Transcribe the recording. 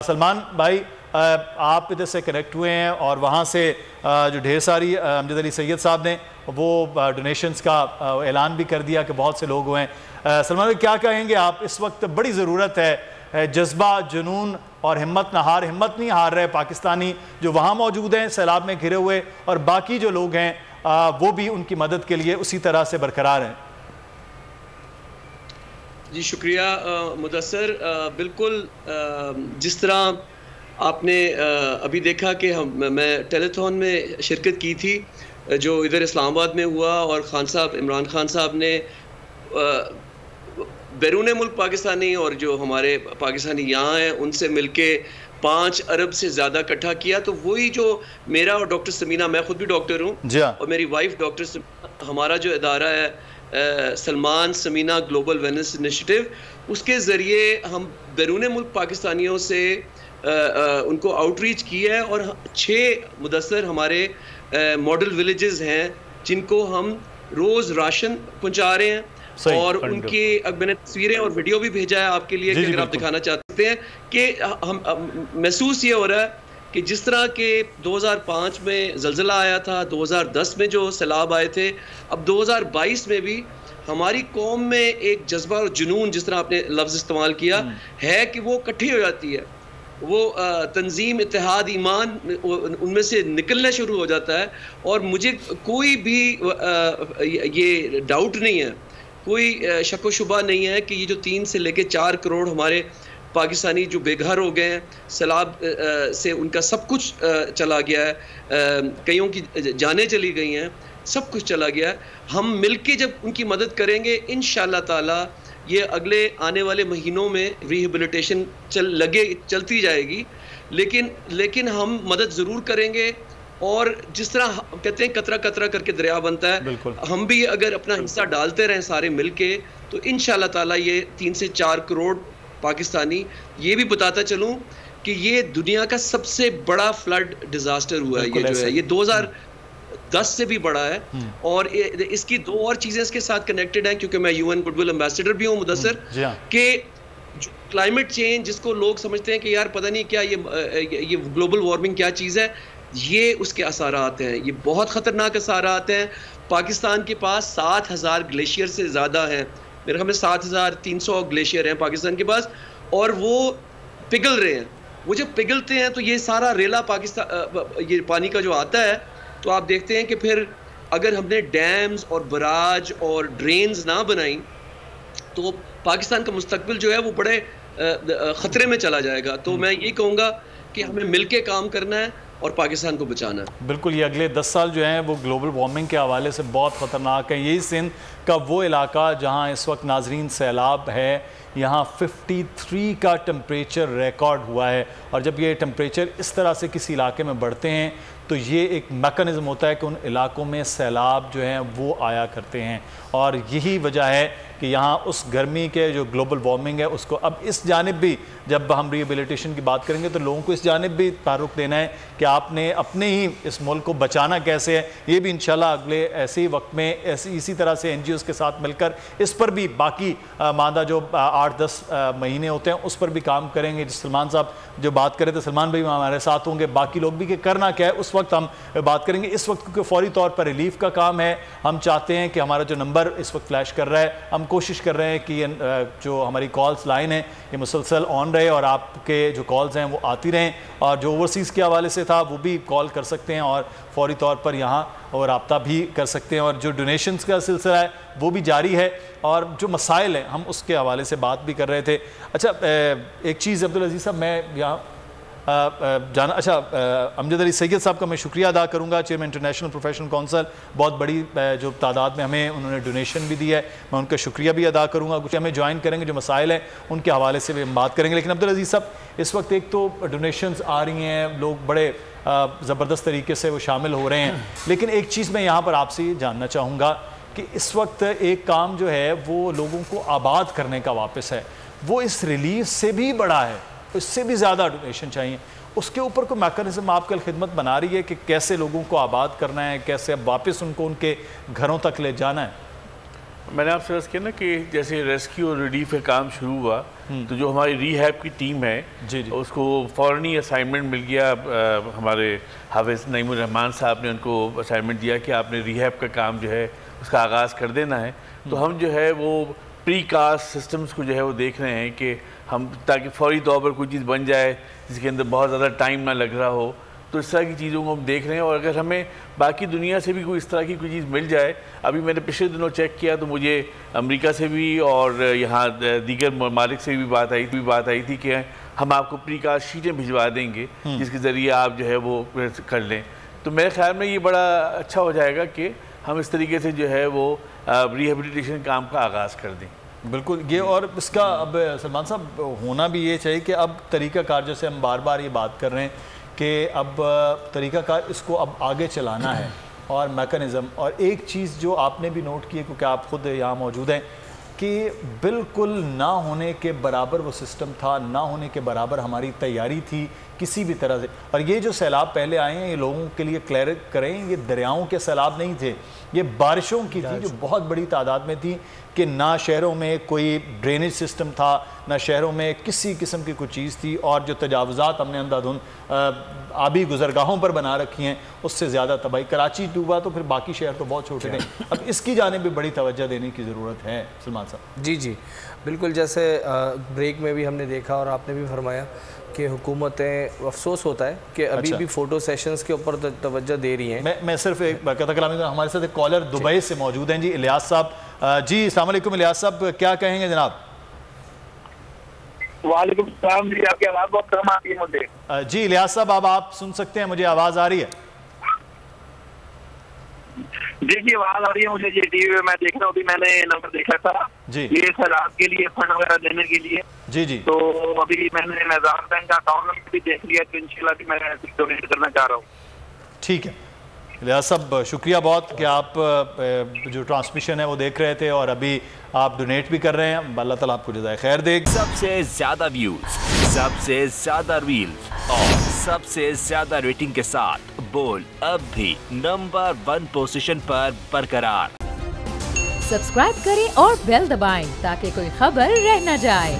सलमान भाई, आप इधर से कनेक्ट हुए हैं और वहाँ से जो ढेर सारी अमजद अली सैयद साहब ने वो डोनेशंस का ऐलान भी कर दिया कि बहुत से लोग हुए हैं। सलमान भाई, क्या कहेंगे आप? इस वक्त बड़ी ज़रूरत है जज्बा, जुनून और हिम्मत हिम्मत नहीं हार रहे पाकिस्तानी जो वहाँ मौजूद हैं सैलाब में घिरे हुए, और बाकी जो लोग हैं वो भी उनकी मदद के लिए उसी तरह से बरकरार हैं। जी शुक्रिया मुदस्सर। बिल्कुल जिस तरह आपने अभी देखा कि मैं टेलीथॉन में शिरकत की थी जो इधर इस्लामाबाद में हुआ, और खान साहब, इमरान खान साहब ने बैरून मुल्क पाकिस्तानी और जो हमारे पाकिस्तानी यहाँ हैं उनसे मिलके 5 अरब से ज़्यादा इकट्ठा किया। तो वही जो मेरा और डॉक्टर समीना, मैं खुद भी डॉक्टर हूँ और मेरी वाइफ डॉक्टर समीना, हमारा जो इदारा है Salman Sameena global wellness initiative, उसके ज़रिए हम बैरून मुल्क पाकिस्तानियों से उनको आउटरीच किया है, और 6 मुदस्सर हमारे मॉडल विलेजेस हैं जिनको हम रोज़ राशन पहुँचा रहे हैं। और उनकी मैंने तस्वीरें और वीडियो भी भेजा है आपके लिए कि अगर आप दिखाना चाहते हैं कि हम महसूस ये हो रहा है कि जिस तरह के 2005 में ज़लज़ला आया था, 2010 में जो सैलाब आए थे, अब 2022 में भी हमारी कौम में एक जज्बा और जुनून, जिस तरह आपने लफ्ज़ इस्तेमाल किया है, कि वो इकट्ठी हो जाती है, वो तंजीम, इत्तेहाद, ईमान उनमें से निकलना शुरू हो जाता है। और मुझे कोई भी ये डाउट नहीं है, कोई शक व शुबा नहीं है कि ये जो 3 से लेके 4 करोड़ हमारे पाकिस्तानी जो बेघर हो गए हैं, सैलाब से उनका सब कुछ चला गया है, कईयों की जानें चली गई हैं, सब कुछ चला गया है। हम मिलके जब उनकी मदद करेंगे इंशाअल्लाह ताला ये अगले आने वाले महीनों में रिहेबिलिटेशन चलती जाएगी, लेकिन हम मदद ज़रूर करेंगे। और जिस तरह कहते हैं कतरा कतरा करके दरिया बनता है, हम भी अगर अपना हिस्सा डालते रहें सारे मिलके, तो इंशाअल्लाह ताला ये 3 से 4 करोड़ पाकिस्तानी, ये भी बताता चलूं कि ये दुनिया का सबसे बड़ा फ्लड डिजास्टर हुआ है, ये जो है ये 2010 से भी बड़ा है। और इसकी 2 और चीज़ें इसके साथ कनेक्टेड हैं, क्योंकि मैं यूएन गुडविल एम्बेसडर भी हूँ मुदस्सर, कि क्लाइमेट चेंज जिसको लोग समझते हैं कि यार पता नहीं क्या ये ग्लोबल वार्मिंग क्या चीज़ है, ये उसके असरात हैं, ये बहुत ख़तरनाक असरात हैं। पाकिस्तान के पास 7000 ग्लेशियर से ज़्यादा हैं, मेरे ख्याल में 7300 ग्लेशियर हैं पाकिस्तान के पास, और वो पिघल रहे हैं। वो जब पिघलते हैं तो ये सारा रेला पाकिस्तान, ये पानी का जो आता है, तो आप देखते हैं कि फिर अगर हमने डैम्स और बराज और ड्रेन्स ना बनाई तो पाकिस्तान का मुस्तकबिल जो है वो बड़े ख़तरे में चला जाएगा। तो मैं ये कहूँगा कि हमें मिलके काम करना है और पाकिस्तान को बचाना है। बिल्कुल, ये अगले 10 साल जो हैं वो ग्लोबल वार्मिंग के हवाले से बहुत ख़तरनाक है। यही सिंध का वो इलाका जहाँ इस वक्त नाजरीन सैलाब है, यहाँ 53 का टेम्परेचर रिकॉर्ड हुआ है। और जब ये टेम्परेचर इस तरह से किसी इलाके में बढ़ते हैं तो ये एक मैकेनिज़्म होता है कि उन इलाकों में सैलाब जो हैं वो आया करते हैं। और यही वजह है कि यहाँ उस गर्मी के जो ग्लोबल वार्मिंग है उसको अब इस जानिब भी, जब हम रिहेबिलिटेशन की बात करेंगे तो लोगों को इस जानिब भी तारुक देना है कि आपने अपने ही इस मुल्क को बचाना कैसे है। ये भी इंशाल्लाह अगले ऐसे ही वक्त में इसी तरह से NGOs के साथ मिलकर इस पर भी बाकी मादा जो 8-10 महीने होते हैं उस पर भी काम करेंगे। सलमान साहब जो बात कर रहे थे, सलमान भाई हमारे साथ होंगे, बाकी लोग भी कि करना क्या है उस वक्त हम बात करेंगे। इस वक्त क्योंकि फौरी तौर पर रिलीफ का काम है, हम चाहते हैं कि हमारा जो नंबर इस वक्त फ्लैश कर रहा है, हम कोशिश कर रहे हैं कि जो हमारी कॉल्स लाइन है ये मुसलसल ऑन रहे और आपके जो कॉल्स हैं वो आती रहें, और जो ओवरसीज़ के हवाले से था वो भी कॉल कर सकते हैं और फौरी तौर पर यहाँ और रब्ता भी कर सकते हैं। और जो डोनेशंस का सिलसिला है वो भी जारी है, और जो मसाइल हैं हम उसके हवाले से बात भी कर रहे थे। अच्छा, एक चीज़ अब्दुल अजीज़ साहब मैं यहाँ जाना, अच्छा अमजद अली सैयद साहब का मैं शुक्रिया अदा करूँगा, चेयरमैन इंटरनेशनल प्रोफेशनल काउंसिल, बहुत बड़ी जो तादाद में हमें उन्होंने डोनेशन भी दिया है, मैं उनका शुक्रिया भी अदा करूँगा। कुछ हमें ज्वाइन करेंगे, जो मसाइल हैं उनके हवाले से भी हम बात करेंगे। लेकिन अब्दुल अजीज़ साहब, इस वक्त एक तो डोनेशंस आ रही हैं, लोग बड़े ज़बरदस्त तरीके से वो शामिल हो रहे हैं, लेकिन एक चीज़ मैं यहाँ पर आपसे ये जानना चाहूँगा कि इस वक्त एक काम जो है वो लोगों को आबाद करने का वापस है, वो इस रिलीफ से भी बड़ा है, इससे भी ज़्यादा डोनेशन चाहिए। उसके ऊपर कोई मैकेनिज्म आपकी खिदमत बना रही है कि कैसे लोगों को आबाद करना है, कैसे अब वापस उनको उनके घरों तक ले जाना है? मैंने आपसे अर्ज़ किया ना कि जैसे रेस्क्यू और रिलीफ का काम शुरू हुआ तो जो हमारी रीहैब की टीम है जी जी। उसको फ़ौरन ही असाइनमेंट मिल गया। हमारे हाफिज़ नईमुर रहमान साहब ने उनको असाइनमेंट दिया कि आपने रीहैब का काम जो है उसका आगाज़ कर देना है। तो हम जो है वो प्री कास्ट सिस्टम्स को जो है वो देख रहे हैं कि हम ताकि फ़ौरी तौर पर कोई चीज़ बन जाए जिसके अंदर बहुत ज़्यादा टाइम ना लग रहा हो, तो इस तरह की चीज़ों को हम देख रहे हैं। और अगर हमें बाकी दुनिया से भी कोई इस तरह की कोई चीज़ मिल जाए, अभी मैंने पिछले दिनों चेक किया तो मुझे अमेरिका से भी और यहाँ दीगर ममालिक से भी बात आई थी कि हम आपको प्री कास्ट शीटें भिजवा देंगे जिसके ज़रिए आप जो है वो कर लें। तो मेरे ख्याल में ये बड़ा अच्छा हो जाएगा कि हम इस तरीके से जो है वो रिहेबिलिटेशन काम का आगाज़ कर दें। बिल्कुल ये, और इसका अब सलमान साहब होना भी ये चाहिए कि अब तरीक़ाकार, जैसे हम बार बार ये बात कर रहे हैं कि अब तरीक़ाकार इसको अब आगे चलाना है और मैकेनिज़्म। और एक चीज़ जो आपने भी नोट की है क्योंकि आप ख़ुद यहाँ मौजूद हैं कि बिल्कुल ना होने के बराबर वो सिस्टम था, ना होने के बराबर हमारी तैयारी थी किसी भी तरह से। और ये जो सैलाब पहले आए हैं, ये लोगों के लिए क्लियर करें, ये दरियाओं के सैलाब नहीं थे, ये बारिशों की थी जो बहुत बड़ी तादाद में थी कि ना शहरों में कोई ड्रेनेज सिस्टम था, ना शहरों में किसी किस्म की कोई चीज़ थी। और जो तजावुज़ात हमने अंधाधुंध आबी गुजरगाहों पर बना रखी हैं उससे ज़्यादा तबाही। कराची डूबा तो फिर बाकी शहर तो बहुत छोटे थे। अब इसकी जानिब भी बड़ी तवज्जो देने की ज़रूरत है सलमान साहब। जी जी बिल्कुल, जैसे ब्रेक में भी हमने देखा और आपने भी फरमाया कि हुकूमतें, अफसोस होता है कि अभी भी फ़ोटो सेशंस के ऊपर तवज्जो दे रही हैं। मैं सिर्फ एक बरकत कलामी, हमारे साथ एक कॉलर दुबई से मौजूद हैं जी, इलियास साहब। जी अस्सलाम वालेकुम इलियास साहब, क्या कहेंगे जनाब? वालेकुम सलाम जी, आपकी आवाज़ बहुत कम आती है मुझे। जी इलियास साहब, अब आप सुन सकते हैं, मुझे आवाज़ आ रही है? जी आवाज़ आ रही है मुझे। जी टीवी में मैं देख रहा हूँ, अभी मैंने नंबर देखा था जी ये सैलाब के लिए फंड वगैरह देने के लिए। जी जी। तो अभी मैंने नज़ार बैंक का अकाउंट नंबर भी देख लिया, तो इंशाल्लाह भी मैं डोनेट करना चाह रहा हूँ। ठीक है इलियास साहब, शुक्रिया बहुत कि आप जो ट्रांसमिशन है वो देख रहे थे और अभी आप डोनेट भी कर रहे हैं। अल्लाह ताला आपको जज़ाए खैर दे। सबसे ज्यादा व्यूज, सबसे ज्यादा रील्स और सबसे ज्यादा रेटिंग के साथ बोल अब भी नंबर 1 पोजीशन पर बरकरार। सब्सक्राइब करें और बेल दबाएं ताकि कोई खबर रह न जाए।